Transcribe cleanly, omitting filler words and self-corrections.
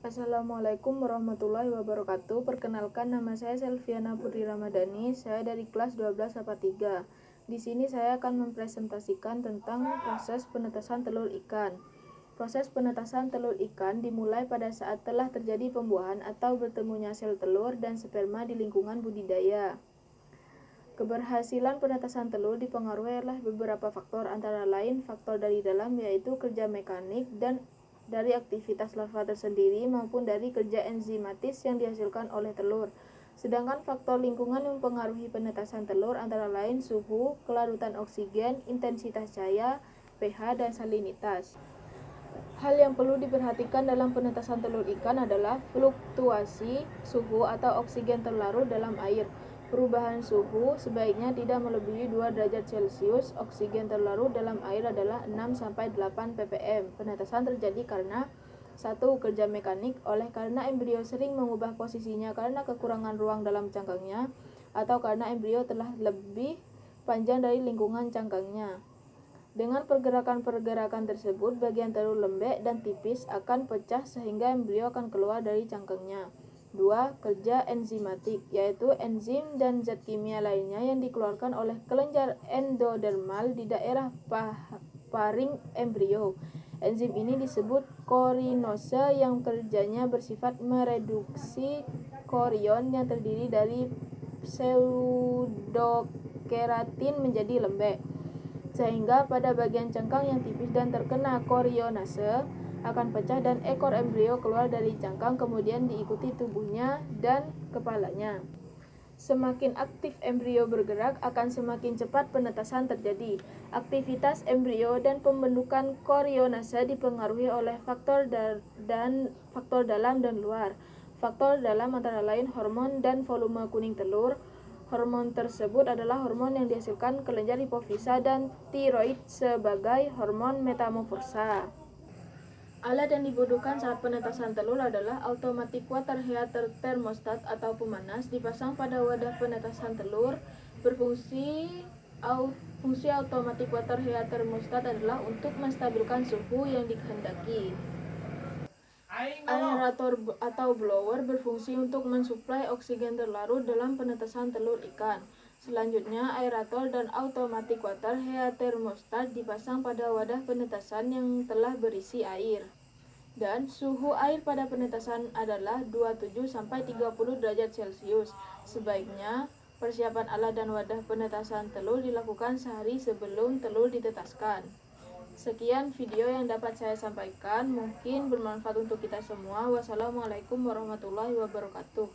Assalamualaikum warahmatullahi wabarakatuh. Perkenalkan, nama saya Selviana Putri Ramadhani. Saya dari kelas 12 APA 3. Di sini saya akan mempresentasikan tentang proses penetasan telur ikan. Proses penetasan telur ikan dimulai pada saat telah terjadi pembuahan atau bertemunya sel telur dan sperma di lingkungan budidaya. Keberhasilan penetasan telur dipengaruhi oleh beberapa faktor, antara lain faktor dari dalam, yaitu kerja mekanik dan dari aktivitas larva tersendiri maupun dari kerja enzimatis yang dihasilkan oleh telur. Sedangkan faktor lingkungan yang mempengaruhi penetasan telur antara lain suhu, kelarutan oksigen, intensitas cahaya, pH, dan salinitas. Hal yang perlu diperhatikan dalam penetasan telur ikan adalah fluktuasi suhu atau oksigen terlarut dalam air. Perubahan suhu sebaiknya tidak melebihi 2 derajat Celcius. Oksigen terlarut dalam air adalah 6-8 ppm. Penetasan terjadi karena 1. Kerja mekanik, oleh karena embrio sering mengubah posisinya karena kekurangan ruang dalam cangkangnya, atau karena embrio telah lebih panjang dari lingkungan cangkangnya. Dengan pergerakan-pergerakan tersebut, bagian telur lembek dan tipis akan pecah sehingga embrio akan keluar dari cangkangnya. 2. Kerja enzimatik, yaitu enzim dan zat kimia lainnya yang dikeluarkan oleh kelenjar endodermal di daerah paring embrio. Enzim ini disebut korinose yang kerjanya bersifat mereduksi korion yang terdiri dari pseudokeratin menjadi lembek, sehingga pada bagian cangkang yang tipis dan terkena korionase akan pecah dan ekor embrio keluar dari cangkang, kemudian diikuti tubuhnya dan kepalanya. Semakin aktif embrio bergerak, akan semakin cepat penetasan terjadi. Aktivitas embrio dan pembentukan korionase dipengaruhi oleh faktor dalam dan luar. Faktor dalam antara lain hormon dan volume kuning telur. Hormon tersebut adalah hormon yang dihasilkan kelenjar hipofisa dan tiroid sebagai hormon metamorfosa. Alat yang dibutuhkan saat penetasan telur adalah automatic water heater thermostat atau pemanas, dipasang pada wadah penetasan telur. Fungsi automatic water heater thermostat adalah untuk menstabilkan suhu yang dikehendaki. Aerator atau blower berfungsi untuk mensuplai oksigen terlarut dalam penetasan telur ikan. Selanjutnya, aerator dan automatic water heater thermostat dipasang pada wadah penetasan yang telah berisi air. Dan suhu air pada penetasan adalah 27-30 derajat Celcius. Sebaiknya persiapan alat dan wadah penetasan telur dilakukan sehari sebelum telur ditetaskan. Sekian video yang dapat saya sampaikan, mungkin bermanfaat untuk kita semua. Wassalamualaikum warahmatullahi wabarakatuh.